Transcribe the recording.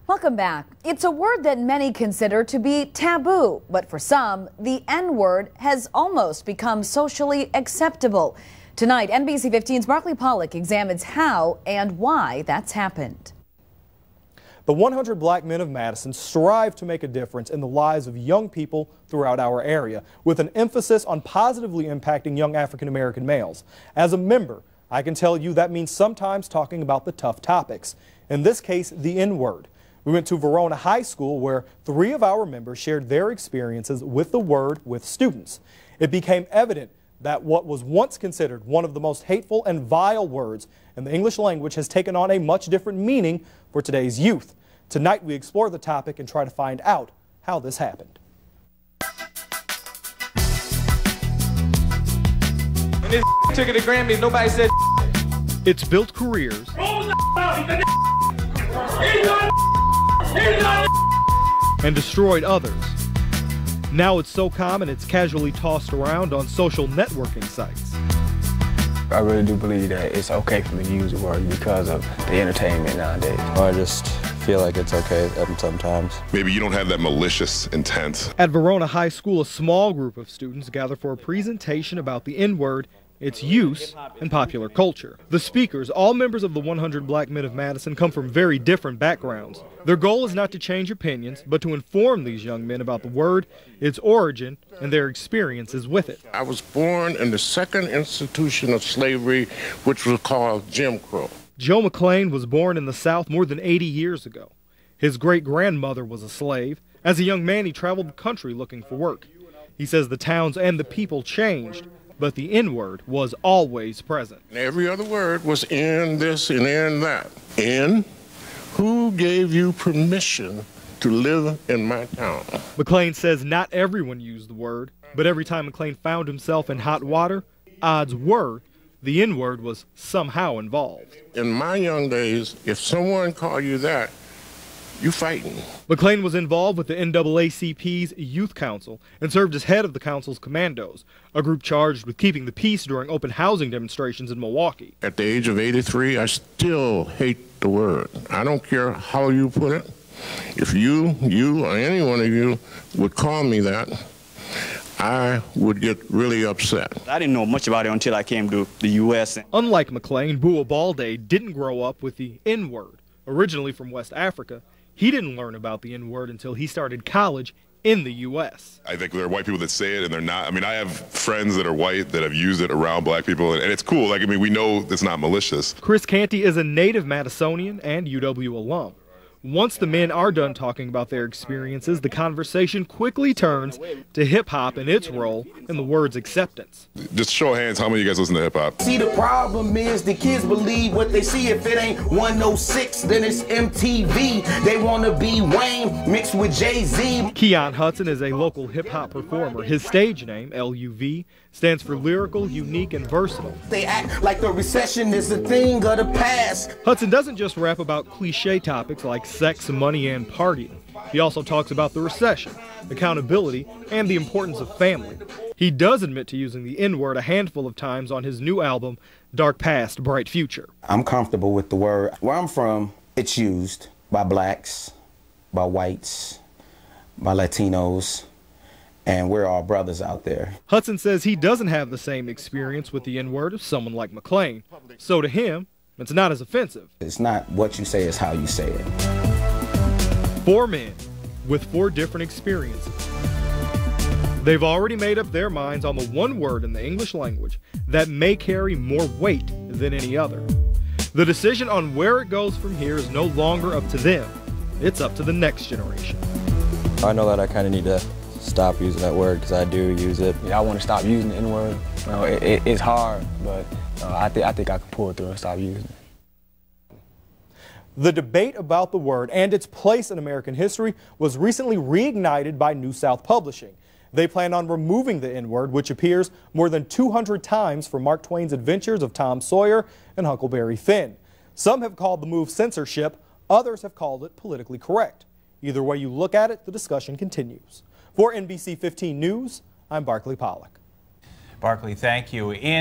Welcome back. It's a word that many consider to be taboo, but for some, the N-word has almost become socially acceptable. Tonight, NBC15's Barkley Pollock examines how and why that's happened. The 100 Black Men of Madison strive to make a difference in the lives of young people throughout our area, with an emphasis on positively impacting young African-American males. As a member, I can tell you that means sometimes talking about the tough topics. In this case, the N-word. We went to Verona High School where 3 of our members shared their experiences with the word with students. It became evident that what was once considered one of the most hateful and vile words in the English language has taken on a much different meaning for today's youth. Tonight we explore the topic and try to find out how this happened. When this took it to Grammy, nobody said It's built careers and destroyed others. Now it's so common it's casually tossed around on social networking sites. I really do believe that it's okay for me to use the word because of the entertainment nowadays. I just feel like it's okay sometimes. Maybe you don't have that malicious intent. At Verona High School, a small group of students gather for a presentation about the N-word, its use, and popular culture. The speakers, all members of the 100 Black Men of Madison, come from very different backgrounds. Their goal is not to change opinions, but to inform these young men about the word, its origin, and their experiences with it. I was born in the second institution of slavery, which was called Jim Crow. Joe McLean was born in the South more than 80 years ago. His great-grandmother was a slave. As a young man, he traveled the country looking for work. He says the towns and the people changed, but the N-word was always present. Every other word was in this and in that. In? Who gave you permission to live in my town? McLean says not everyone used the word, but every time McLean found himself in hot water, odds were the N-word was somehow involved. In my young days, if someone called you that, you fighting. McLean was involved with the NAACP's Youth Council and served as head of the council's Commandos, a group charged with keeping the peace during open housing demonstrations in Milwaukee. At the age of 83, I still hate the word. I don't care how you put it. If you or any one of you would call me that, I would get really upset. I didn't know much about it until I came to the U.S. Unlike McLean, Bua Balde didn't grow up with the N-word. Originally from West Africa, he didn't learn about the N-word until he started college in the U.S. I think there are white people that say it and they're not. I mean, I have friends that are white that have used it around black people, and it's cool. Like, I mean, we know it's not malicious. Chris Canty is a native Madisonian and UW alum. Once the men are done talking about their experiences, the conversation quickly turns to hip-hop and its role in the word's acceptance. Just show of hands, how many of you guys listen to hip-hop? See, the problem is the kids believe what they see. If it ain't 106, then it's MTV. They want to be Wayne mixed with Jay-Z. Keon Hudson is a local hip-hop performer. His stage name, L.U.V, stands for lyrical, unique, and versatile. They act like the recession is a thing of the past. Hudson doesn't just rap about cliche topics like sex, money, and partying. He also talks about the recession, accountability, and the importance of family. He does admit to using the N-word a handful of times on his new album, Dark Past, Bright Future. I'm comfortable with the word. Where I'm from, it's used by blacks, by whites, by Latinos, and we're all brothers out there. Hudson says he doesn't have the same experience with the N-word as someone like McLean, so to him, it's not as offensive. It's not what you say, it's how you say it. 4 men with 4 different experiences. They've already made up their minds on the one word in the English language that may carry more weight than any other. The decision on where it goes from here is no longer up to them. It's up to the next generation. I know that I kind of need to stop using that word because I do use it. I want to stop using the N-word. You know, it's hard, but I think I can pull it through and stop using it. The debate about the word and its place in American history was recently reignited by New South Publishing. They plan on removing the N-word, which appears more than 200 times from Mark Twain's Adventures of Tom Sawyer and Huckleberry Finn. Some have called the move censorship, others have called it politically correct. Either way you look at it, the discussion continues. For NBC15 News, I'm Barkley Pollock. Barkley, thank you.